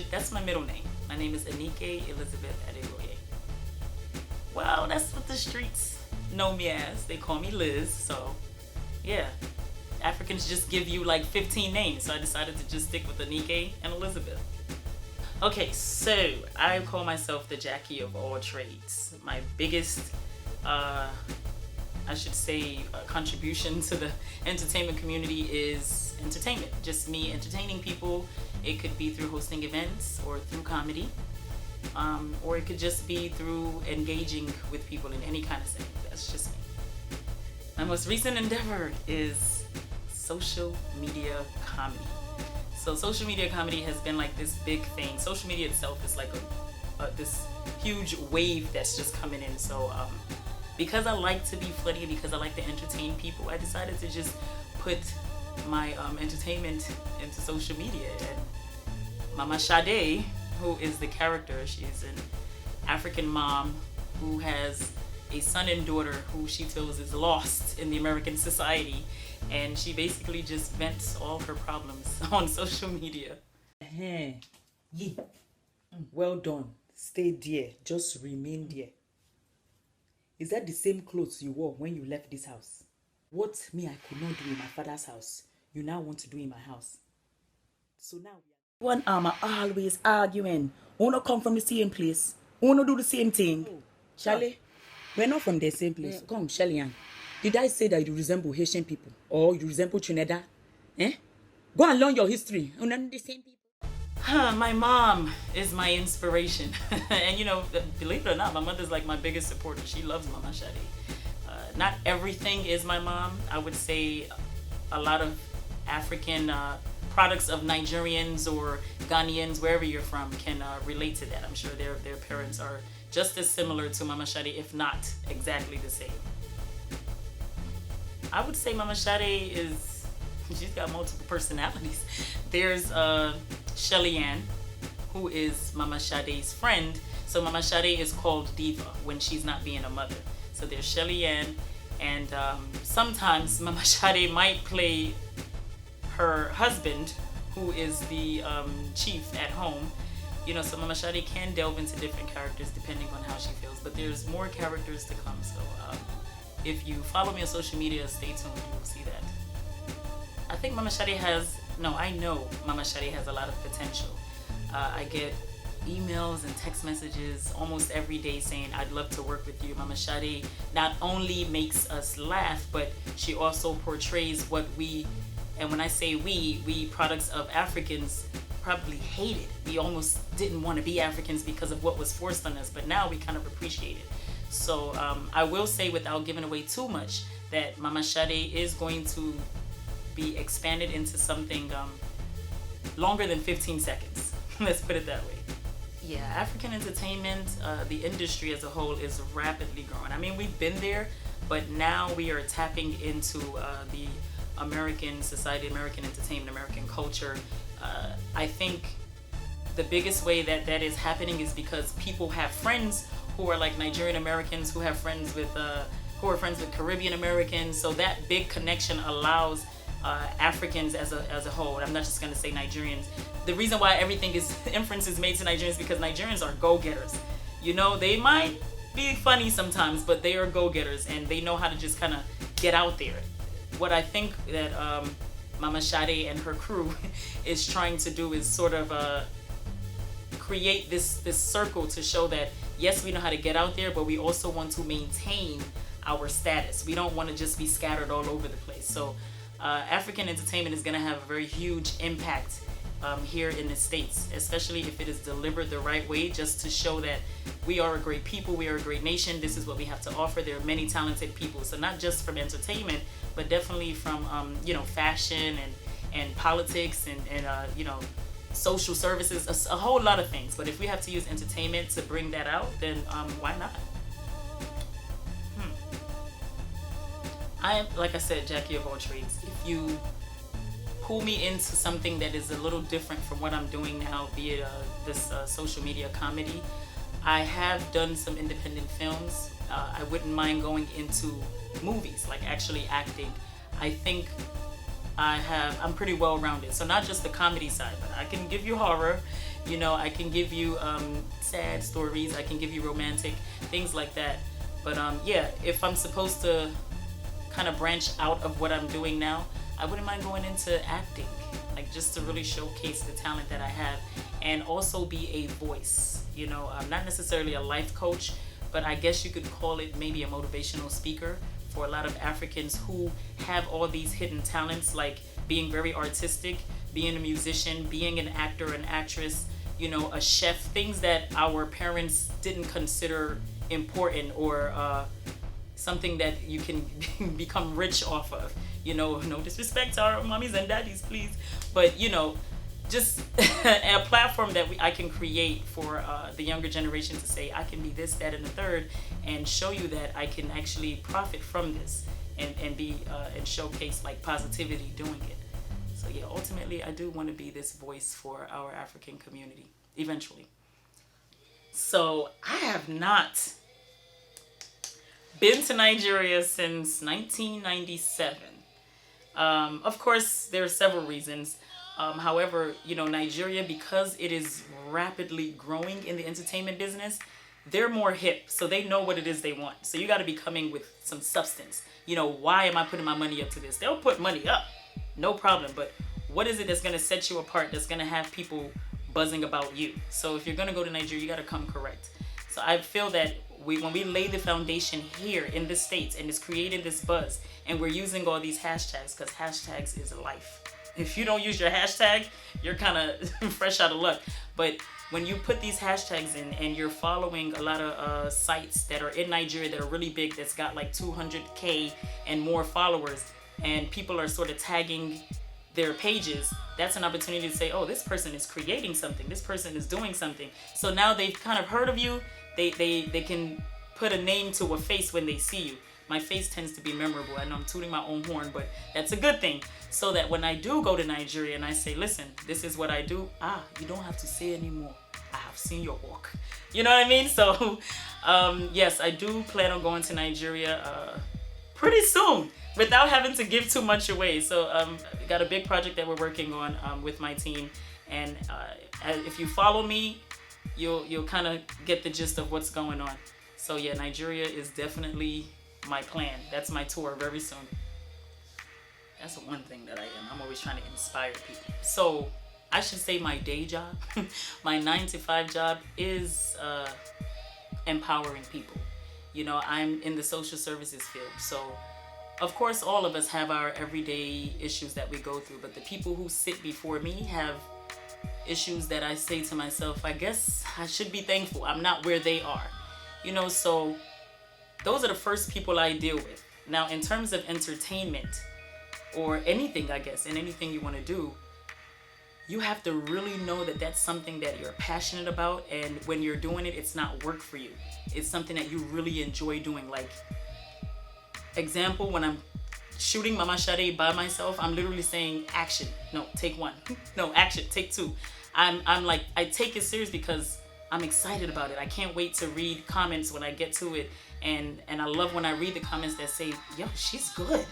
that's my middle name. My name is Anike Elizabeth Adegboye. Well, that's what the streets know me as. They call me Liz, so yeah. Africans just give you like 15 names, so I decided to just stick with Anike and Elizabeth. Okay, so I call myself the Jackie of all trades. My biggest, I should say, contribution to the entertainment community is entertainment. Just me entertaining people. It could be through hosting events or through comedy, or it could just be through engaging with people in any kind of setting. That's just me. My most recent endeavor is social media comedy. So social media comedy has been like this big thing. Social media itself is like this huge wave that's just coming in. So because I like to be funny, because I like to entertain people, I decided to just put my entertainment into social media. And Mama Sade, who is the character, she's an African mom who has a son and daughter who she feels is lost in the American society, and she basically just vents all her problems on social media. Yeah. Well done. Stay there. Just remain there. Is that the same clothes you wore when you left this house? What me I could not do in my father's house, you now want to do in my house. So now one arm are always arguing. Wanna come from the same place? Wanna do the same thing? Oh, Charlie, we're not from the same place. Yeah. Come, Shelly Ann. Did I say that you resemble Haitian people or you resemble Trinidad? Go and learn your history. We're not the same people. My mom is my inspiration. And believe it or not, my mother's like my biggest supporter. She loves Mama Sade. Not everything is my mom. I would say a lot of African products of Nigerians or Ghanaians, wherever you're from, can relate to that. I'm sure their parents are just as similar to Mama Sade, if not exactly the same. I would say Mama Sade she's got multiple personalities. There's Shelly Ann, who is Mama Sade's friend. So Mama Sade is called Diva when she's not being a mother. So there's Shelly Ann, and sometimes Mama Sade might play her husband, who is the chief at home. So Mama Sade can delve into different characters depending on how she feels, but there's more characters to come. So if you follow me on social media, stay tuned, you'll see that. I think I know Mama Sade has a lot of potential. I get emails and text messages almost every day saying, I'd love to work with you. Mama Sade not only makes us laugh, but she also portrays what and when I say we products of Africans probably hated. We almost didn't want to be Africans because of what was forced on us, but now we kind of appreciate it. So I will say, without giving away too much, that Mama Sade is going to be expanded into something longer than 15 seconds. Let's put it that way. Yeah, African entertainment, the industry as a whole is rapidly growing. I mean, we've been there, but now we are tapping into the American society, American entertainment, American culture. I think the biggest way that is happening is because people have friends who are like Nigerian Americans, who have friends with who are friends with Caribbean Americans. So that big connection allows Africans as a whole. I'm not just gonna say Nigerians. The reason why everything is inference is made to Nigerians because Nigerians are go-getters. They might be funny sometimes, but they are go-getters and they know how to just kind of get out there. What I think that Mama Sade and her crew is trying to do is sort of create this circle to show that yes, we know how to get out there, but we also want to maintain our status. We don't want to just be scattered all over the place. So African entertainment is going to have a very huge impact here in the States, especially if it is delivered the right way, just to show that we are a great people, we are a great nation, this is what we have to offer. There are many talented people, so not just from entertainment, but definitely from fashion and politics and social services, a whole lot of things. But if we have to use entertainment to bring that out, then why not? I am, like I said, Jackie of all trades. If you pull me into something that is a little different from what I'm doing now, be it this social media comedy, I have done some independent films. I wouldn't mind going into movies, like actually acting. I think I'm pretty well-rounded. So not just the comedy side, but I can give you horror, You know, I can give you sad stories. I can give you romantic things like that. But yeah, if I'm supposed to kind of branch out of what I'm doing now, I wouldn't mind going into acting, like just to really showcase the talent that I have, and also be a voice. You know, I'm not necessarily a life coach, but I guess you could call it maybe a motivational speaker for a lot of Africans who have all these hidden talents, like being very artistic, being a musician, being an actor, an actress, you know, a chef, things that our parents didn't consider important, or something that you can become rich off of. You know, no disrespect to our mommies and daddies, please, but you know, just a platform that I can create for the younger generation to say, I can be this, that, and the third, and show you that I can actually profit from this, and be and showcase like positivity doing it. So yeah, ultimately, I do want to be this voice for our African community eventually. So I have not been to Nigeria since 1997. Of course, there are several reasons. However, you know, Nigeria, because it is rapidly growing in the entertainment business, they're more hip, so they know what it is they want. So you got to be coming with some substance. You know, why am I putting my money up to this? They'll put money up, no problem. But what is it that's going to set you apart, that's going to have people buzzing about you? So if you're going to go to Nigeria, you got to come correct. So I feel that when we lay the foundation here in the States, and it's created this buzz, and we're using all these hashtags, because hashtags is life. If you don't use your hashtag, you're kind of fresh out of luck. But when you put these hashtags in, and you're following a lot of sites that are in Nigeria that are really big, that's got like 200K and more followers, and people are sort of tagging their pages, that's an opportunity to say, oh, this person is creating something, this person is doing something. So now they've kind of heard of you. They can put a name to a face when they see you. My face tends to be memorable. I know I'm tooting my own horn, but that's a good thing. So that when I do go to Nigeria and I say, listen, this is what I do, you don't have to say anymore. I have seen your walk. You know what I mean? So, yes, I do plan on going to Nigeria pretty soon without having to give too much away. So, we got a big project that we're working on with my team. And if you follow me, you'll kind of get the gist of what's going on. So yeah, Nigeria is definitely my plan. That's my tour very soon. That's one thing that I am. I'm always trying to inspire people. So I should say my day job, my 9-to-5 job is empowering people. You know, I'm in the social services field. So of course, all of us have our everyday issues that we go through, but the people who sit before me have issues that I say to myself, I guess I should be thankful I'm not where they are. You know, so those are the first people I deal with. Now, in terms of entertainment or anything, I guess, and anything you want to do, you have to really know that that's something that you're passionate about, and when you're doing it, it's not work for you. It's something that you really enjoy doing. Like, example, when I'm shooting Mama Sade by myself, I'm literally saying action. No, take one. No, action, take two. I'm like, I take it serious because I'm excited about it. I can't wait to read comments when I get to it. And I love when I read the comments that say, yo, she's good.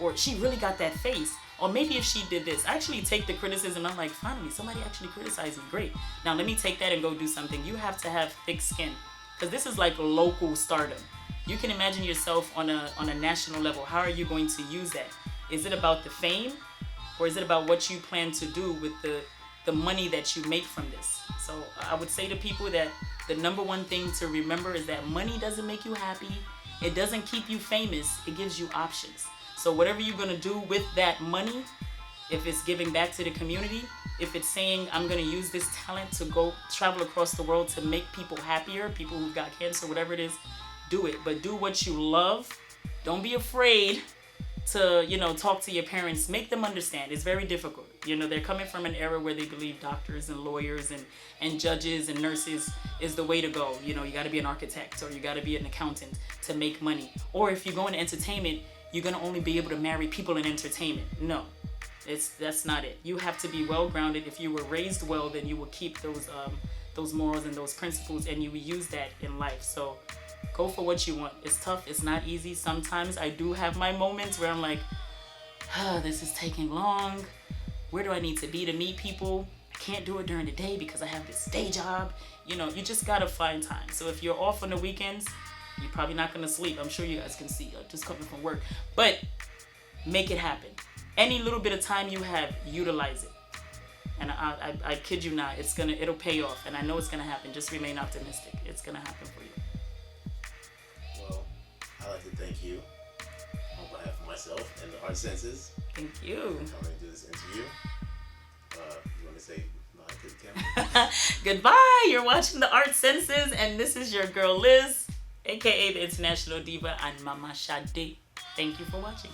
Or she really got that face. Or maybe if she did this. I actually take the criticism. I'm like, finally, somebody actually criticized me. Great. Now let me take that and go do something. You have to have thick skin. Because this is like local stardom. You can imagine yourself on a national level. How are you going to use that? Is it about the fame? Or is it about what you plan to do with the money that you make from this? So I would say to people that the number one thing to remember is that money doesn't make you happy. It doesn't keep you famous. It gives you options. So whatever you're going to do with that money, if it's giving back to the community, if it's saying I'm going to use this talent to go travel across the world to make people happier, people who've got cancer, whatever it is, do it. But do what you love. Don't be afraid to, talk to your parents. Make them understand. It's very difficult. They're coming from an era where they believe doctors and lawyers and judges and nurses is the way to go. You got to be an architect or you got to be an accountant to make money. Or if you go into entertainment, you're going to only be able to marry people in entertainment. No, that's not it. You have to be well-grounded. If you were raised well, then you will keep those morals and those principles, and you will use that in life. So go for what you want. It's tough. It's not easy. Sometimes I do have my moments where I'm like, this is taking long. Where do I need to be to meet people? I can't do it during the day because I have this day job. You know, you just gotta find time. So if you're off on the weekends, you're probably not gonna sleep. I'm sure you guys can see just coming from work. But make it happen. Any little bit of time you have, utilize it. And I kid you not, it'll pay off. And I know it's gonna happen. Just remain optimistic. It's gonna happen for you. Well, I'd like to thank you on behalf of myself and the Art Senses Thank you. for coming to do this interview. You want to say bye to the camera? Goodbye. You're watching the Art Senses, and this is your girl Liz, aka the International Diva, and Mama Sade. Thank you for watching.